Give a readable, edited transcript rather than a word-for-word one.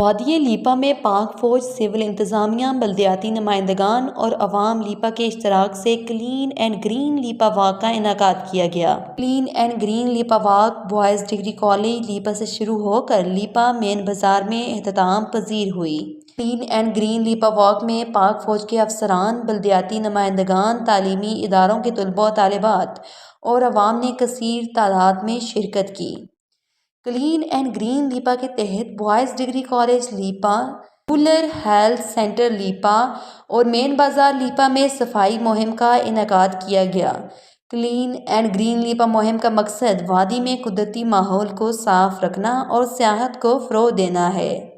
وادی لیپا میں پاک فوج، سول انتظامیہ، بلدیاتی نمائندگان اور عوام لیپا کے اشتراک سے clean and green Leepa walk کا انعقاد کیا گیا۔ Clean and green Leepa walk boys degree college Leepa سے شروع ہو کر لیپا مین بازار میں اختتام پذیر ہوئی۔ Clean and green Leepa walk میں پاک فوج کے افسران، بلدیاتی نمائندگان، تعلیمی اداروں کے طلباء و طالبات اور عوام نے کثیر تعداد میں شرکت کی۔ کلین اینڈ گرین لیپا کے تحت boys degree college Leepa, rural health centre Leepa اور مین بازار لیپا میں صفائی مہم کا انعقاد کیا گیا۔ کلین اینڈ گرین لیپا مہم کا مقصد وادی میں قدرتی ماحول کو صاف رکھنا اور سیاحت کو فروغ دینا ہے۔